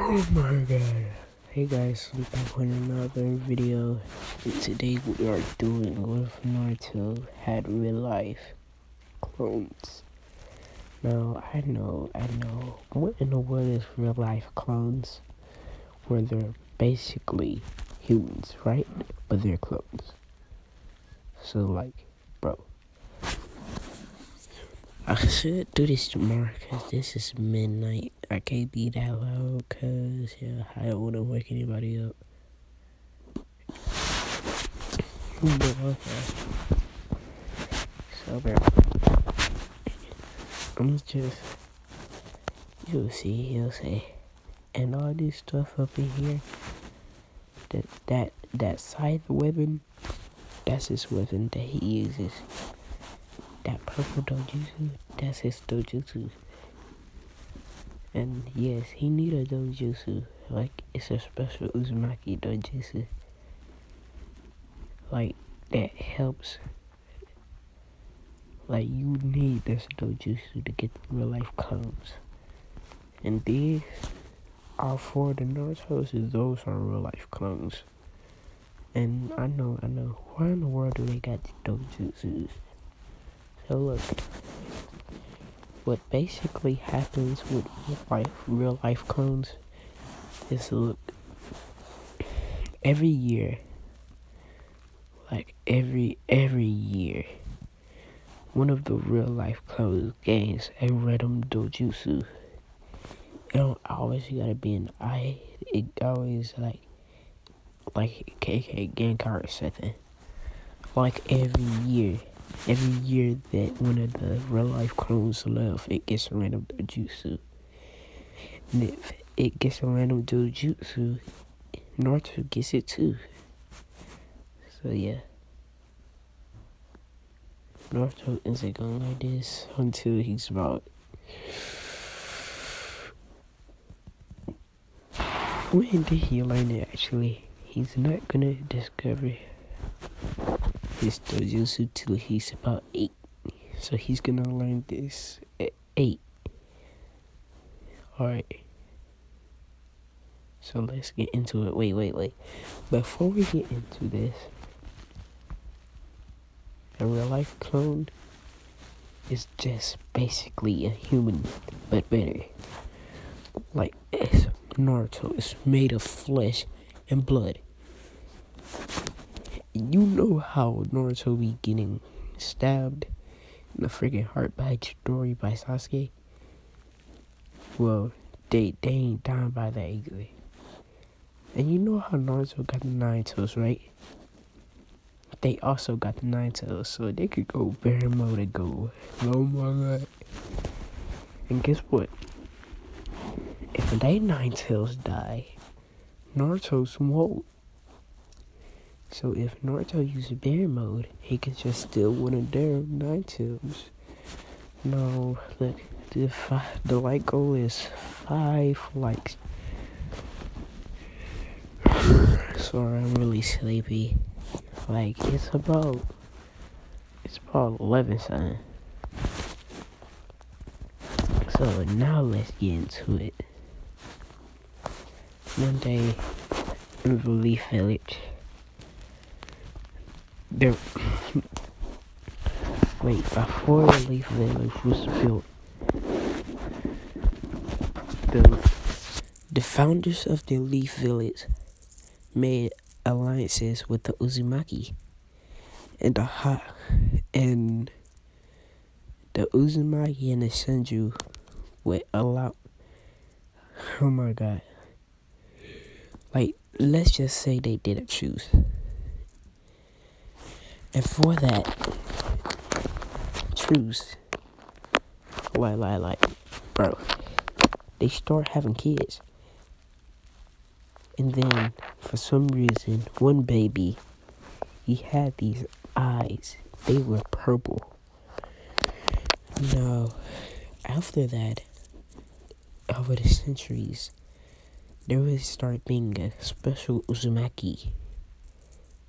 Oh my god. Hey guys, I'm back with another video. And today we are doing what if Naruto had real life clones. Now, I know. What in the world is real life clones? Where they're basically humans, right? But they're clones. So, bro. I should do this tomorrow because this is midnight. I can't be that loud because, I don't want to wake anybody up. But okay. So, bro, I'm just, you'll see, he'll say, and all this stuff up in here, that scythe weapon, that's his weapon that he uses. That purple dojutsu, that's his dojutsu. And yes, he need a dojutsu. Like, it's a special Uzumaki dojutsu. Like, that helps. Like, you need this dojutsu to get the real life clones. And these are for the Naruto's, those are real life clones. And I know, where in the world do they got the dojutsus? So look, what basically happens with real life clones is, look, every year, every year, one of the real life clones gains a random dojutsu. It don't always gotta be an eye. It always like KK Genkai or something. Like every year that one of the real life clones left, it gets a random dojutsu. And if it gets a random dojutsu, Naruto gets it too. So yeah. Naruto isn't going like this until he's about... When did he learn it actually? He's not gonna discover his dojutsu till he's about 8. So he's gonna learn this at 8. Alright. So let's get into it. Wait. Before we get into this, a real life clone is just basically a human, but better. Like, it's Naruto is made of flesh and blood. You know how Naruto be getting stabbed in the freaking heart by Chidori by Sasuke? Well, they ain't dying by that easily. And you know how Naruto got the 9 tails, right? They also got the 9 tails, so they could go bear mode and go, oh my god. And guess what? If they 9 tails die, Naruto's won't. So if Naruto uses bear mode, he could just steal one of their 9 tails. No, look, the like goal is 5 likes. Sorry, I'm really sleepy. Like, it's about 11 something. So now let's get into it. One day in the Leaf Village, before the Leaf Village was built, the founders of the Leaf Village made alliances with the Uzumaki, and the Uzumaki and the Senju would allow. Oh my god! Like, let's just say they didn't choose, and for that choose, bro, they start having kids. And then, for some reason, one baby, he had these eyes. They were purple. Now, after that, over the centuries, there would start being a special Uzumaki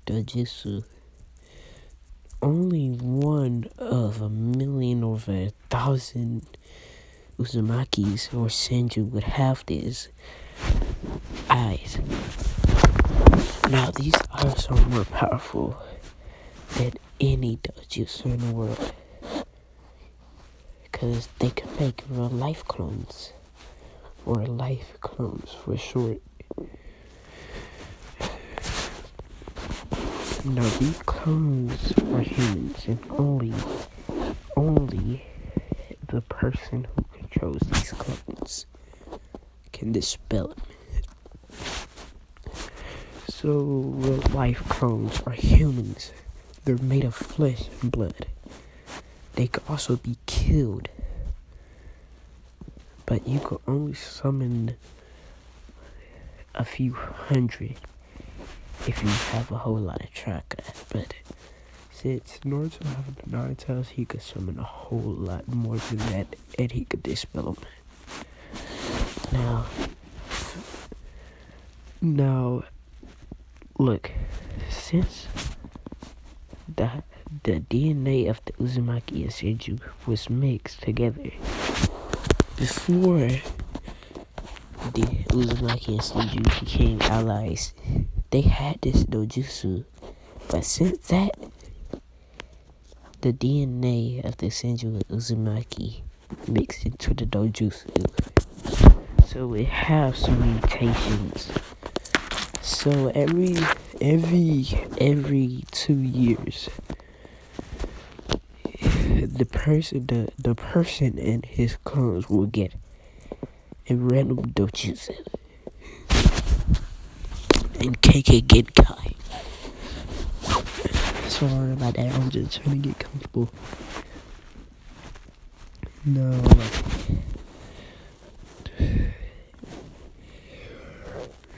dojutsu. Only one of 1,000,000 or 1,000 Uzumakis or Senju would have this. eyes. Now these eyes are more powerful than any dojutsu in the world, because they can make real life clones, or life clones for short. Now these clones are humans, and only the person who controls these clones can dispel them. So real life clones are humans. They're made of flesh and blood. They could also be killed, but you could only summon a few hundred if you have a whole lot of track of that. But since Naruto has 9 tails, he could summon a whole lot more than that, and he could dispel them. Now, look, since the DNA of the Uzumaki and Senju was mixed together before the Uzumaki and Senju became allies, they had this dojutsu, but since that, the DNA of the Senju and Uzumaki mixed into the dojutsu, so it has some mutations. So every 2 years, the person and his clones will get a random dojutsu and KK Genkai. Sorry about that, I'm just trying to get comfortable. No,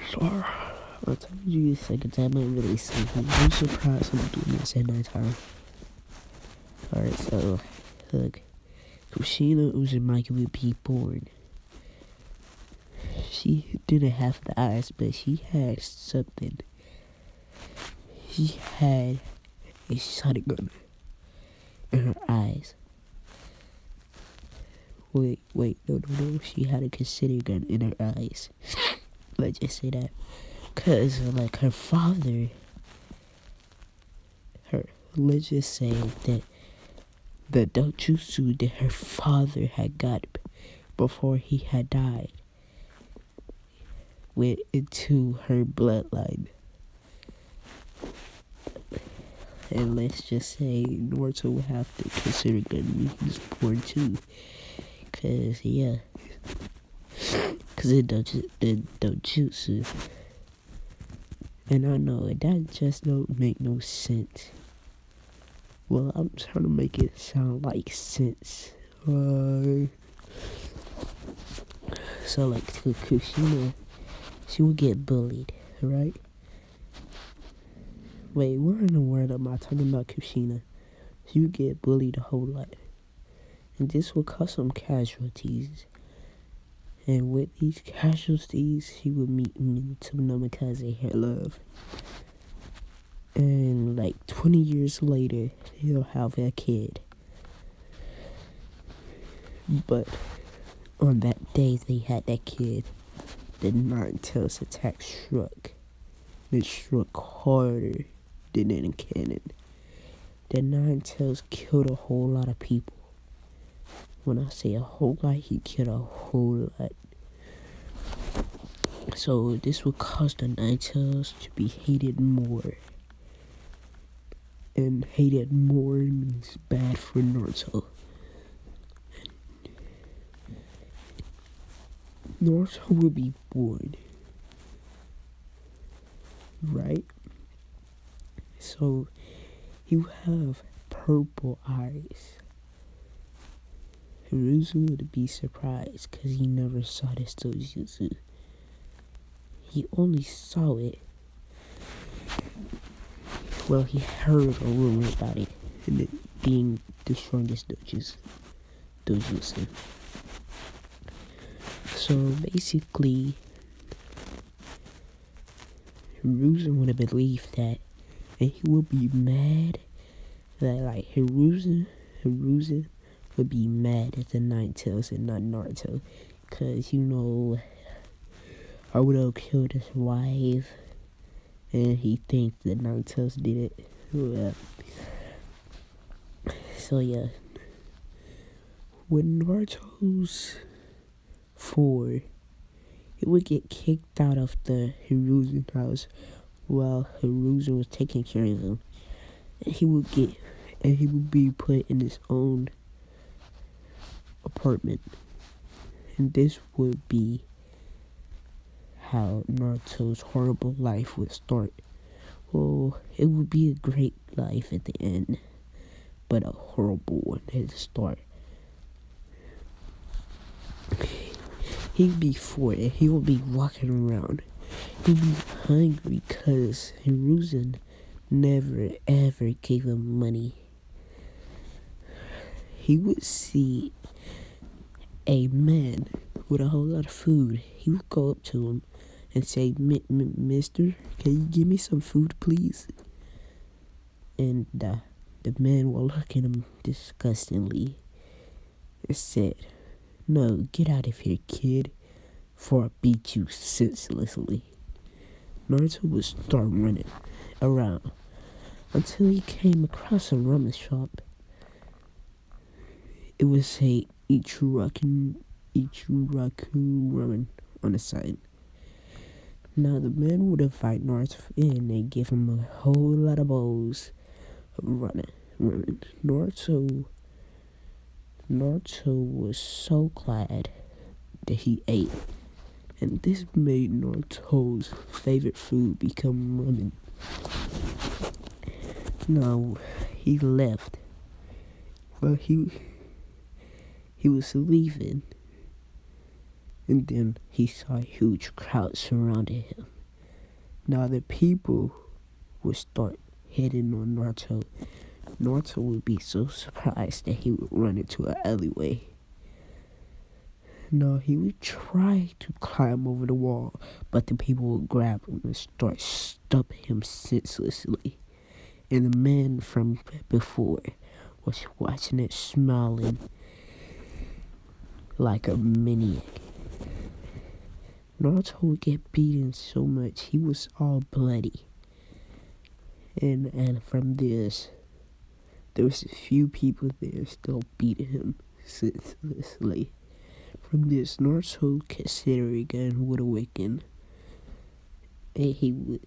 sorry. I told you the second time I'm really sleepy. I'm surprised I'm doing this at night time. Alright, so look, Kushina Uzumaki would be born. She didn't have the eyes, but she had something. She had a shotgun in her eyes. Wait, no. She had a consider gun in her eyes. Let's just say that. Cause like her father, let's just say that the dojutsu that her father had got before he had died went into her bloodline. And let's just say Naruto would have to consider gun when he was born too. Cause the dojutsu. And I know that just don't make no sense. Well, I'm trying to make it sound like sense. So like Kushina, she would get bullied, right? Wait, where in the world am I talking about Kushina? She would get bullied a whole lot. And this would cause some casualties. And with these casualties, she would meet Minato Namikaze, her love. And like 20 years later, he'll have a kid. But on that day they had that kid, the 9 tails attack struck. It struck harder than in a cannon. The 9 tails killed a whole lot of people. When I say a whole lot, he killed a whole lot. So this would cause the 9 tails to be hated more. And hated more means bad for Naruto. Naruto will be born, right? So he will have purple eyes. Hiruzen would be surprised because he never saw this dojutsu. He only saw it. Well, he heard a rumor about it and it being the strongest dojutsu. So basically, Hiruzen would have believed that, and he would be mad that like Hiruzen would be mad at the 9 tails and not Naruto, cause Naruto killed his wife, and he thinks that Naruto did it. Yeah. So yeah, when Naruto's 4, he would get kicked out of the Hiruzen house while Hiruzen was taking care of him. And he would be put in his own apartment. And this would be how Naruto's horrible life would start. Well, it would be a great life at the end, but a horrible one at the start. He'd be 4 and he would be walking around. He'd be hungry because Hiruzen never ever gave him money. He would see a man with a whole lot of food. He would go up to him and say, Mister, can you give me some food, please? And the man will look at him disgustingly and said, no, get out of here, kid, before I beat you senselessly. Naruto would start running around until he came across a ramen shop. It would say Ichiraku ramen on the side. Now the man would invite Naruto in and give him a whole lot of bowls of ramen. Naruto was so glad that he ate, and this made Naruto's favorite food become ramen. Now he left, but he was leaving, and then he saw a huge crowd surrounding him. Now the people would start hitting on Naruto. Naruto would be so surprised that he would run into an alleyway. Now he would try to climb over the wall, but the people would grab him and start stumping him senselessly. And the man from before was watching it, smiling like a maniac. Naruto would get beaten so much he was all bloody. And from this, there was a few people there still beating him senselessly. From this, Naruto considered again would awaken, and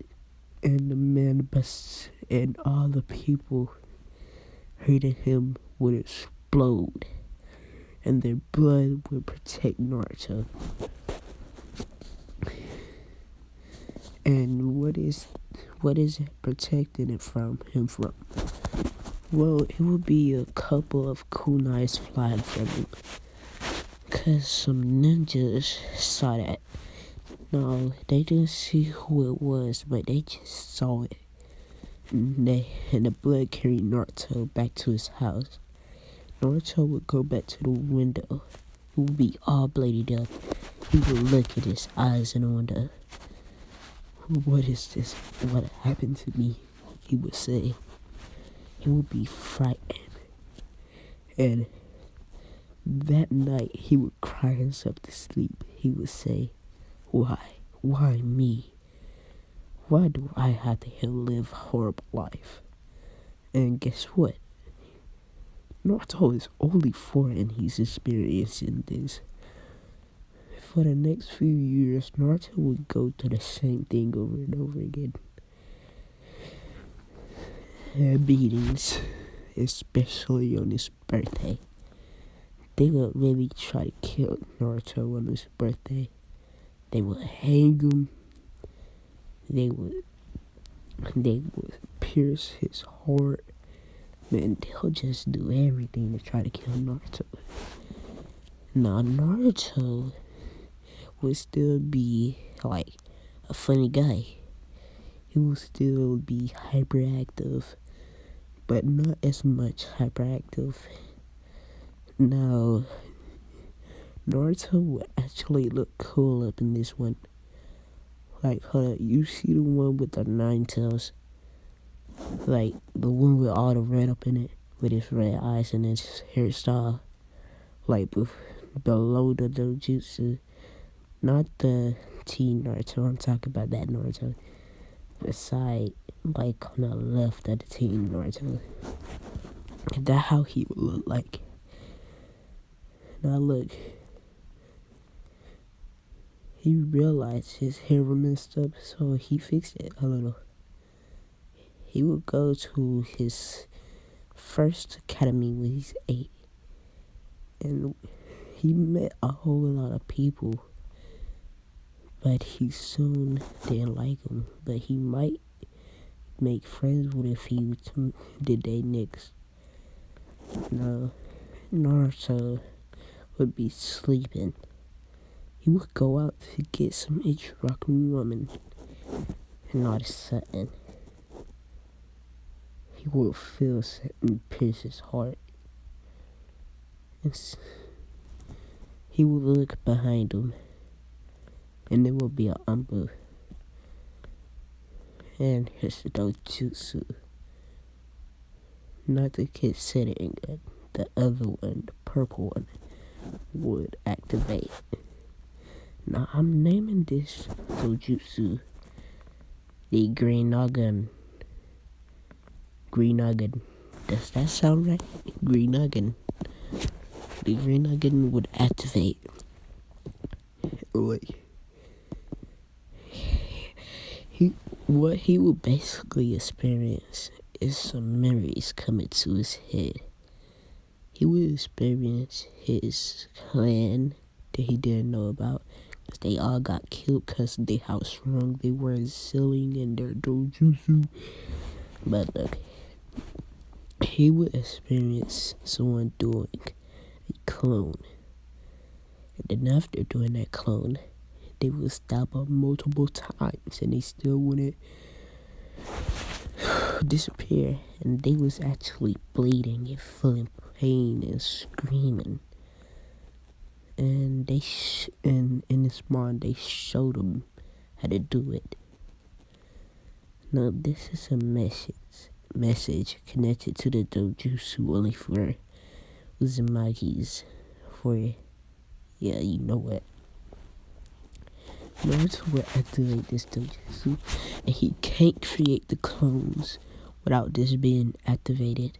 the man and all the people hurting him would explode, and their blood would protect Naruto. And what is it protecting it from him from? Well, it would be a couple of kunais flying from him, cause some ninjas saw that. No, they didn't see who it was, but they just saw it. And the blood carried Naruto back to his house. Naruto would go back to the window. He would be all bloodied up. He would look at his eyes in the window. What is this? What happened to me? He would say. He would be frightened. And that night, he would cry himself to sleep. He would say, why? Why me? Why do I have to live a horrible life? And guess what? Naruto is only 4 and he's experiencing this. For the next few years, Naruto would go through the same thing over and over again. Beatings, especially on his birthday. They would really try to kill Naruto on his birthday. They would hang him. They would pierce his heart. Man, they'll just do everything to try to kill Naruto. Now, Naruto would still be like a funny guy. He will still be hyperactive, but not as much hyperactive. Now, Naruto would actually look cool up in this one. Like, hold up, you see the one with the 9 tails? Like, the one with all the red up in it, with his red eyes and his hairstyle. Like, below the dojutsu. Not the Teen Naruto. I'm talking about that Naruto. The side, like on the left of the Teen Naruto. And that's how he would look like. Now look, he realized his hair was messed up, so he fixed it a little. He would go to his first academy when he's 8, and he met a whole lot of people, but he soon didn't like them. But he might make friends with if he did they next. Now, Naruto would be sleeping. He would go out to get some Ichiraku woman, and all of a sudden, he would feel something pierce his heart. He would look behind him, and there would be an umbu. And his dojutsu. Not the kid sitting, the other one, the purple one, would activate. Now I'm naming this dojutsu the Green Nugget. Green Nugget. Does that sound right? Green Nugget. The Green Nugget would activate. What he would basically experience is some memories coming to his head. He would experience his clan that he didn't know about, because they all got killed because of how strong they were excelling in their dojutsu. But look, he would experience someone doing a clone. And then after doing that clone, they would stab up multiple times and they still wouldn't disappear. And they was actually bleeding and feeling pain and screaming. And in this mod, they showed them how to do it. Now this is a message connected to the dojutsu only for Uzumagi's. For, yeah, you know what. Naruto will activate this dojutsu, and he can't create the clones without this being activated.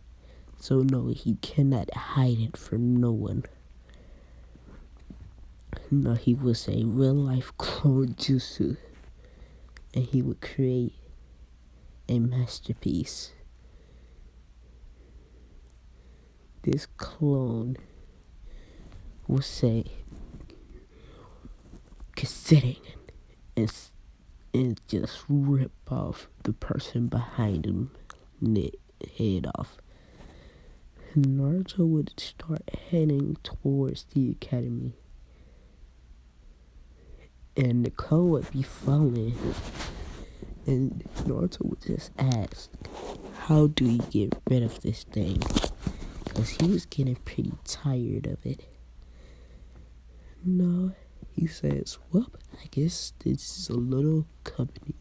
So no, he cannot hide it from no one. No, he was a real life clone jutsu, and he would create a masterpiece. This clone will say, sitting and just rip off the person behind him, head off. Naruto would start heading towards the academy, and the clone would be following, and Naruto would just ask, how do you get rid of this thing? Because he was getting pretty tired of it. No, he says, well, I guess this is a little company.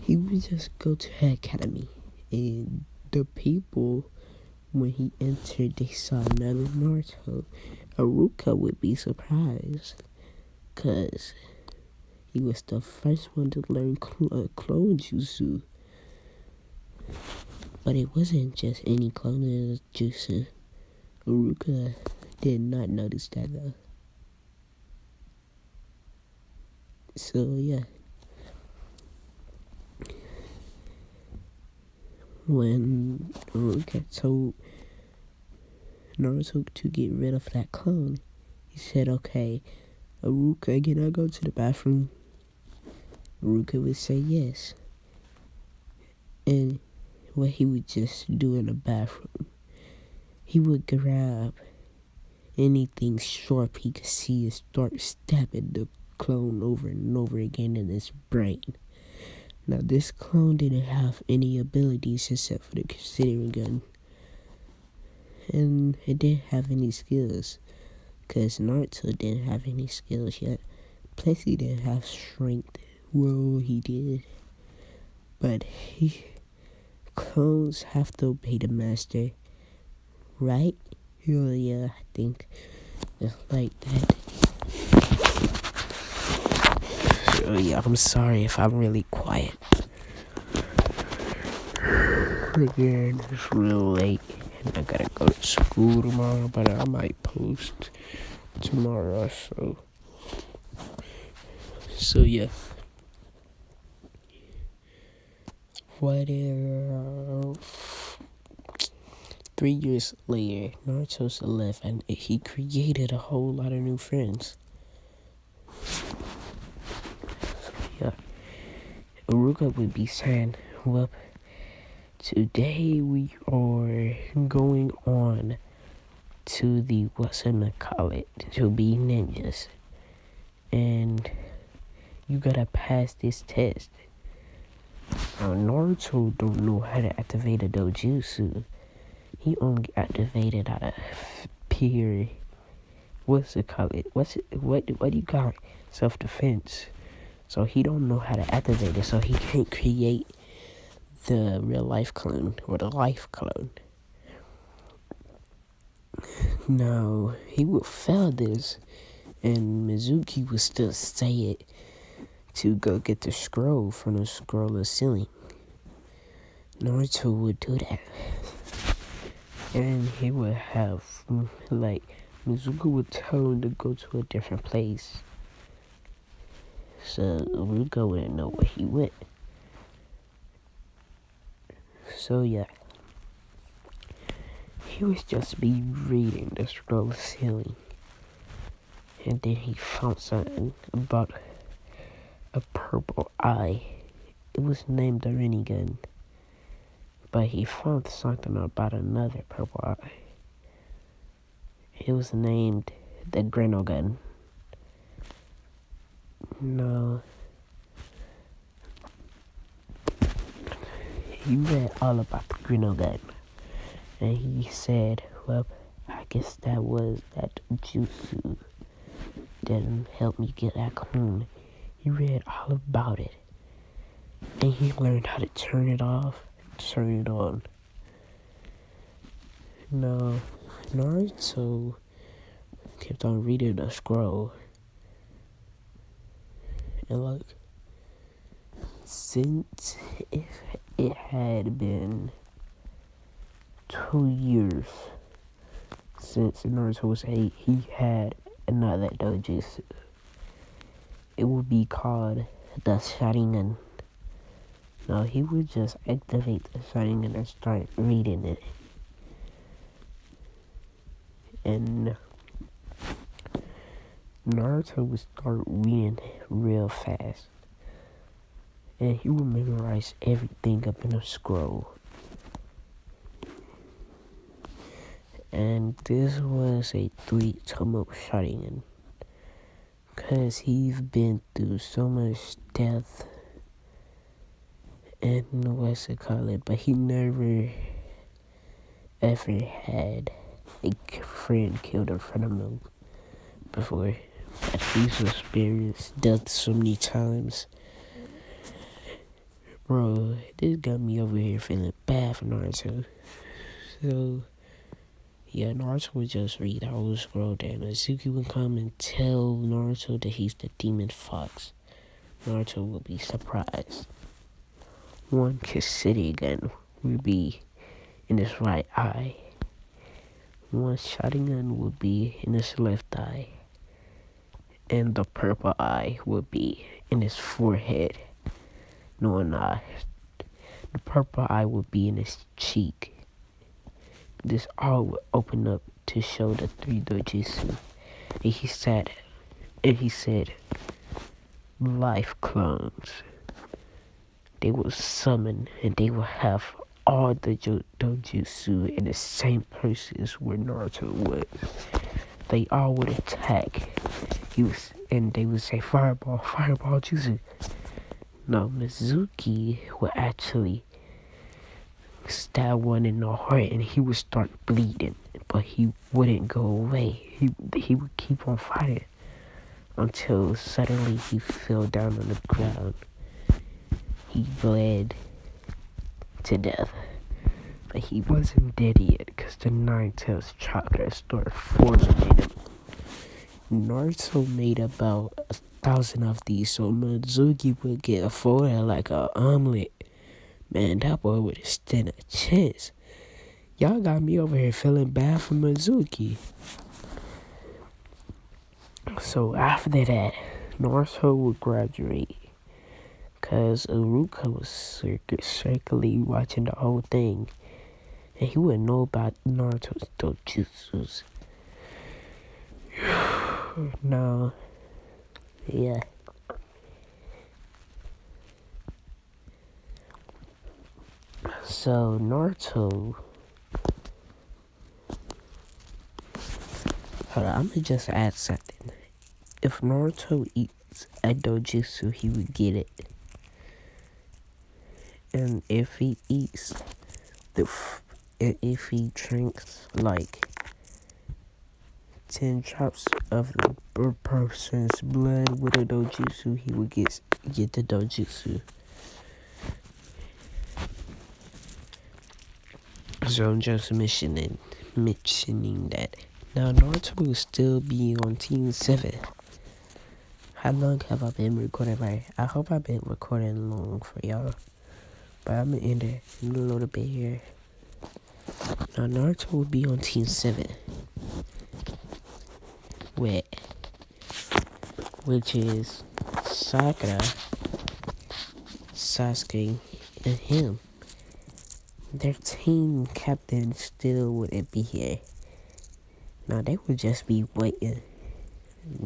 He would just go to the academy, and the people, when he entered, they saw another Naruto. Haruka would be surprised, because he was the first one to learn clone jutsu. But it wasn't just any clone jutsu. Haruka did not notice that though. So yeah. When Haruka told Naruto to get rid of that clone, he said, okay, Haruka, can I go to the bathroom? Haruka would say yes. And what he would just do in the bathroom, he would grab anything sharp he could see and start stabbing the clone over and over again in his brain. Now this clone didn't have any abilities except for the considering gun, and it didn't have any skills, because Naruto didn't have any skills yet. Plus he didn't have strength. Well, he did, but clones have to obey the master, right? Yeah, I think it's like that. So yeah, I'm sorry if I'm really quiet. Again, it's real late and I gotta go to school tomorrow, but I might post tomorrow. So yeah. What if 3 years later, Naruto's left and he created a whole lot of new friends? Yeah, Uruka would be saying, well, today we are going on to the to be ninjas. And you gotta pass this test. Now, Naruto don't know how to activate a dojutsu. He only activated out of pure, what do you call it? Self-defense. So he don't know how to activate it, so he can't create the real life clone or the life clone. Now, he would fail this, and Mizuki would still say it to go get the scroll from the scroll ceiling. Naruto would do that. And he would have, like, Mizuki would tell him to go to a different place. So Ruka wouldn't know where he went. So yeah. He was just be reading the scroll ceiling. And then he found something about a purple eye. It was named the Rinnegan. But he found something about another purple eye. It was named the Grenogun. No. He read all about the Grenogun. And he said, well, I guess that was that jutsu that helped me get that clone. He read all about it. And he learned how to turn it off, turn it on. Now, Naruto kept on reading the scroll. And look, since it had been 2 years since Naruto was 8, he had another dojutsu. It would be called the Sharingan. Now, he would just activate the Sharingan and start reading it. And Naruto would start reading real fast. And he would memorize everything up in a scroll. And this was a 3-tomo Sharingan. Cause he's been through so much death and but he never ever had a friend killed in front of him before. But he's experienced death so many times. Bro, this got me over here feeling bad for Naruto. So yeah, Naruto would just read the whole scroll down. Azuki would come and tell Naruto that he's the demon fox. Naruto would be surprised. One Kishigan would be in his right eye. One Sharingan would be in his left eye. And the purple eye would be in his forehead. No, not. The purple eye would be in his cheek. This all would open up to show the 3 dojutsu. And he said, life clones. They will summon and they will have all the dojutsu in the same places where Naruto was. They all would attack. And they would say, fireball, fireball jutsu. No, Mizuki would actually stab one in the heart and he would start bleeding, but he wouldn't go away. He would keep on fighting until suddenly he fell down on the ground. He bled to death, but he wasn't dead yet because the Nine-Tails chakra started forming in him. Naruto made about 1,000 of these so Mizuki would get folded like a omelet. Man, that boy would stand a chance. Y'all got me over here feeling bad for Mizuki. So after that, Naruto would graduate. Cause Iruka was circly watching the whole thing. And he wouldn't know about Naruto's dojutsus. No. Yeah. So Naruto. Hold on, I'm gonna just add something. If Naruto eats a dojutsu, he would get it. And if he eats if he drinks like 10 drops of the person's blood with a dojutsu, he would get the dojutsu. So I'm just mentioning that. Now Naruto will still be on Team 7. How long have I been recording? Right? I hope I've been recording long for y'all. But I'm gonna end it in a little bit here. Now Naruto will be on Team 7. Which is Sakura, Sasuke, and him. Their team captain still wouldn't be here. Now they would just be waiting.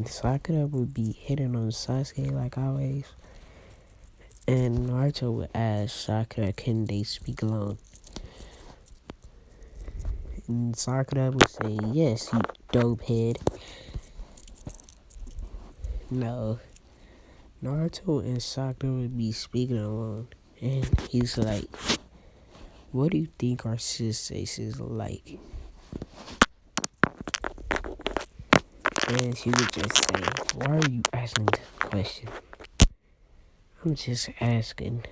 Sakura would be hitting on Sasuke like always. And Naruto would ask Sakura, can they speak alone? And Sakura would say, yes, you dope head. No. Naruto and Sakura would be speaking alone. And he's like, what do you think our sisters is like? And she would just say, why are you asking this question? I'm just asking.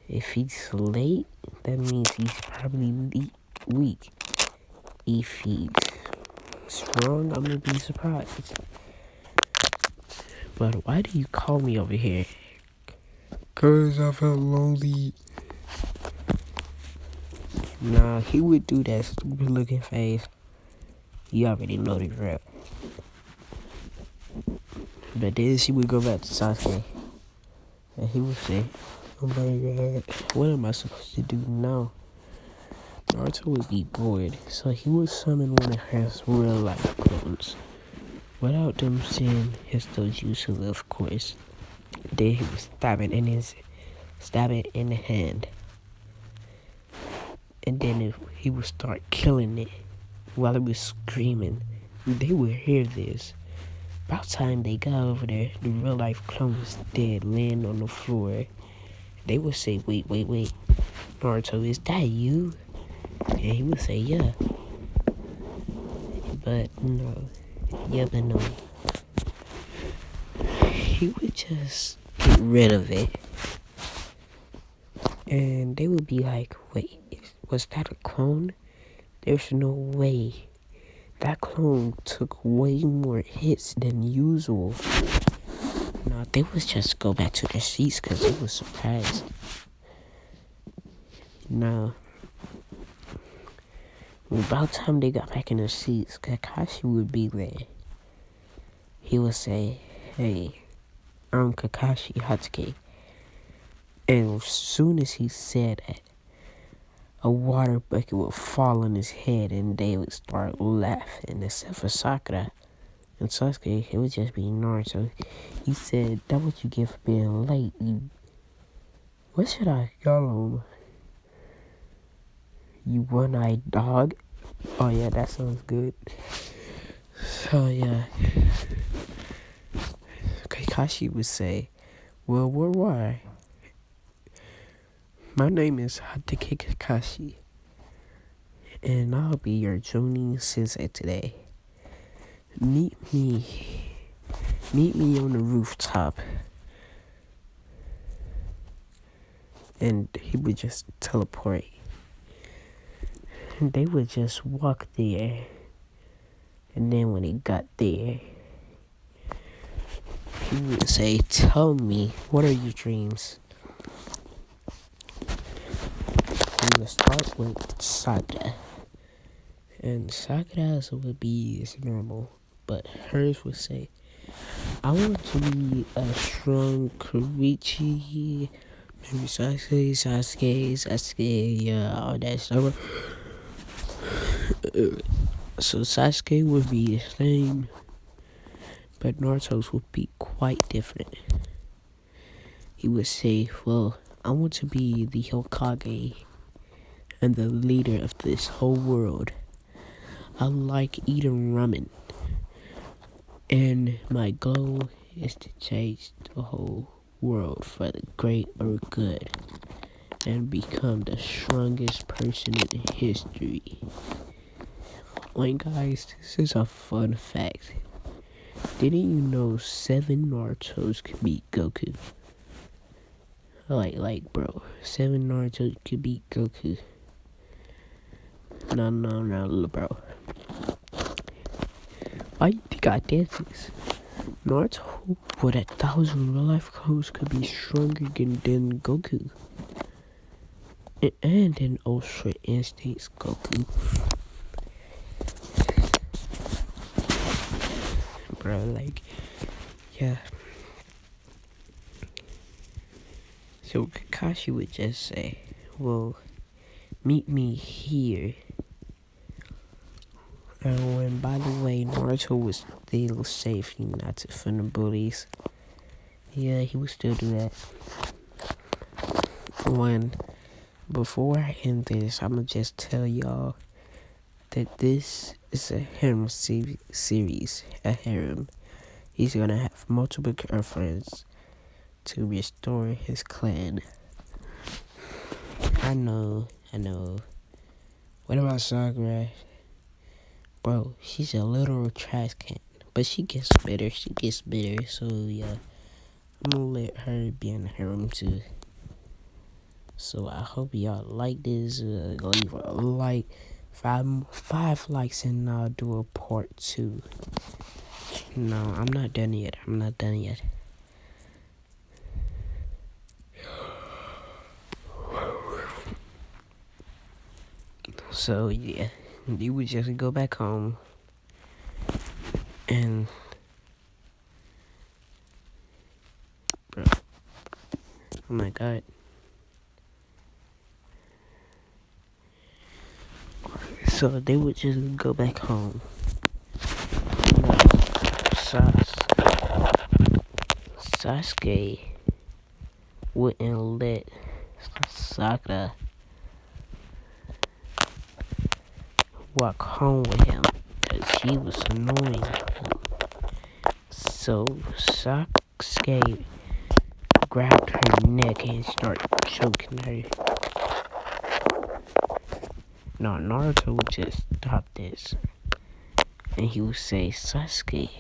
If he's late, that means he's probably weak. If he's strong, I'm gonna be surprised. But why do you call me over here? Cause I felt lonely. Nah, he would do that stupid looking face. You already know the rap. But then she would go back to Sasuke. And he would say, oh my god, what am I supposed to do now? Naruto would be bored, so he would summon one of his real life clones. Without them seeing his dojutsu, of course. Then he would stab it in the hand. And then he would start killing it while it was screaming. They would hear this. About time they got over there, the real life clone was dead, laying on the floor. They would say, wait, Naruto, is that you? And he would say, yeah. But no. Yeah, but no. He would just get rid of it. And they would be like, wait, was that a clone? There's no way. That clone took way more hits than usual. No, they would just go back to their seats because they were surprised. No. About time they got back in their seats, Kakashi would be there. He would say, hey, I'm Kakashi Hatsuki. And as soon as he said that, a water bucket would fall on his head and they would start laughing, except for Sakura and Sasuke. It would just be Naruto. He said, that what you get for being late. What should I call him? You one-eyed dog? Oh yeah, that sounds good. So yeah. Kakashi would say, well, why? My name is Hatake Kakashi, and I'll be your Jonin sensei today. Meet me on the rooftop. And he would just teleport. And they would just walk there. And then when he got there, he would say, "Tell me, what are your dreams?" He would start with Sakura. And Sakura's would be as normal. But hers would say, "I want to be a strong Koichi." Maybe Sasuke, yeah, all that stuff. So Sasuke would be the same, but Naruto's would be quite different. He would say, "Well, I want to be the Hokage and the leader of this whole world. I like eating ramen, and my goal is to change the whole world for the greater good and become the strongest person in history." Wait, guys, this is a fun fact. Didn't you know 7 Narutos could beat Goku? Bro, 7 Narutos could beat Goku. No, bro. Why you think I did this? Naruto with 1,000 real life codes could be stronger than Goku. And in Ultra Instincts Goku. Bro, yeah. So Kakashi would just say, "Well, meet me here." And by the way, Naruto was still safe, not from the bullies. Yeah, he would still do that. Before I end this, I'ma just tell y'all that this is a harem series. A harem. He's gonna have multiple girlfriends to restore his clan. I know. What about Sakura? Bro, she's a literal trash can. But she gets better. So yeah, I'm gonna let her be in the harem too. So I hope y'all like this. Leave a like, five likes, and I'll do a part 2. No, I'm not done yet. So yeah, you would just go back home and, bro, oh my god. So they would just go back home. No, Sasuke wouldn't let Sakura walk home with him because she was annoying him. So Sasuke grabbed her neck and started choking her. No, Naruto would just stop this. And he would say, "Sasuke,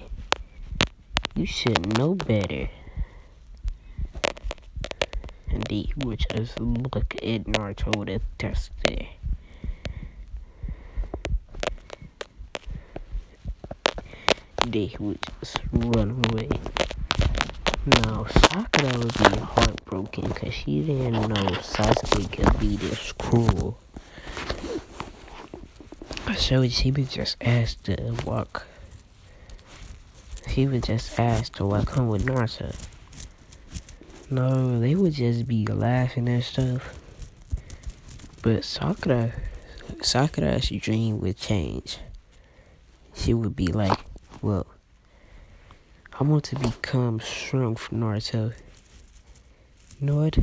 you should know better." And he would just look at Naruto with a test there. They would just run away. Now, Sakura would be heartbroken because she didn't know Sasuke could be this cruel. So she would just ask to walk. She would just ask to walk home with Naruto. No, they would just be laughing and stuff. But Sakura's dream would change. She would be like, "Well, I want to become strong for Naruto." You know what?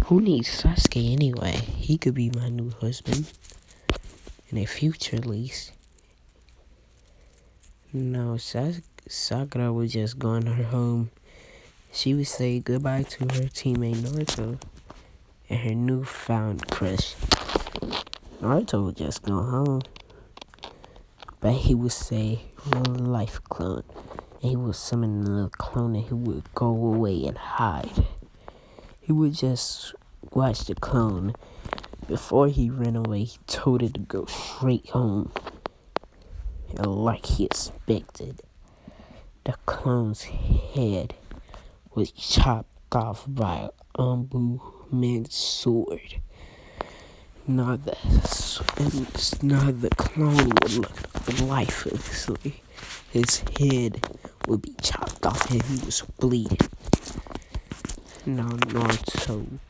Who needs Sasuke anyway? He could be my new husband. In the future, at least. No, Sakura was just going her home. She would say goodbye to her teammate Naruto and her newfound crush. Naruto would just go home. But he would say, "Real life clone." And he would summon the clone and he would go away and hide. He would just watch the clone. Before he ran away, he told it to go straight home. And like he expected, the clone's head was chopped off by an man's sword. Now the clone would look lifelessly. His head would be chopped off and he was bleeding. Now Naruto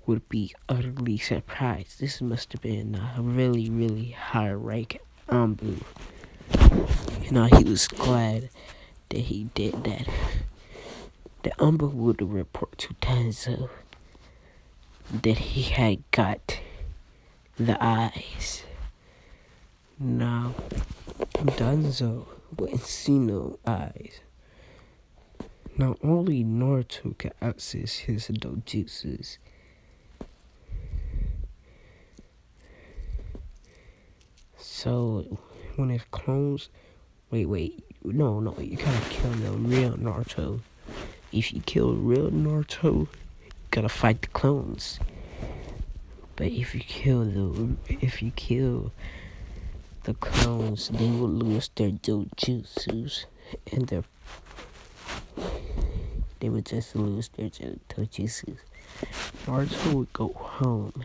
would be utterly surprised. This must have been a really, really high rank Ambu. He was glad that he did that. The Ambu would report to Tanzo that he had got the eyes. Now, Danzo wouldn't see no eyes. Now, only Naruto could access his dojutsus. So, when his clones... Wait. No, you gotta kill the real Naruto. If you kill real Naruto, you gotta fight the clones. But if you kill the clones, they will lose their dojutsus, and they would just lose their dojutsus. Naruto would go home.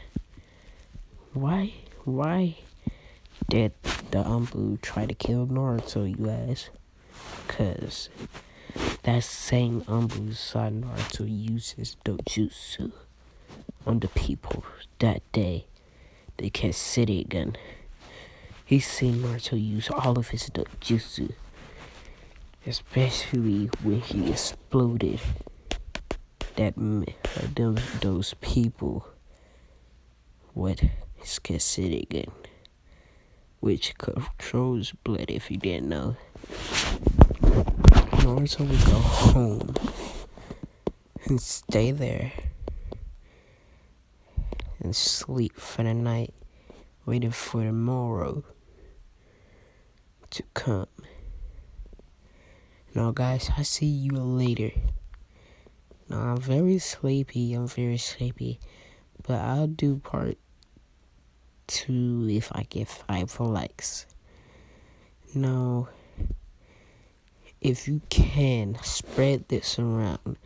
Why did the Ambu try to kill Naruto, you ask? 'Cause that same Ambu saw Naruto use his dojutsu on the people that day. They kept sitting again. He seen Naruto use all of his dojutsu, especially when he exploded those people with his sitting again, which controls blood if you didn't know. Naruto would go home and stay there and sleep for the night, waiting for tomorrow to come. Now, guys, I see you later. Now, I'm very sleepy, but I'll do part 2 if I get 5 likes. Now, if you can, spread this around.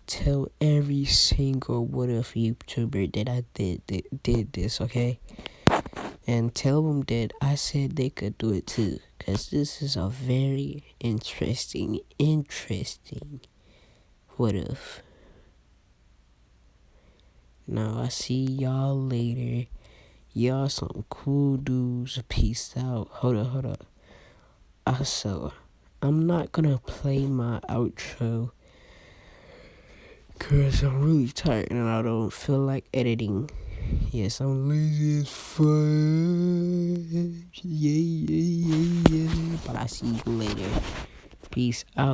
Tell every single what if YouTuber that I did this, okay? And tell them that I said they could do it too. Because this is a very interesting what if. Now, I see y'all later. Y'all some cool dudes. Peace out. Hold up. Also, I'm not gonna play my outro because I'm really tired and I don't feel like editing. Yes, I'm lazy as fuck. Yeah. But I see you later. Peace out.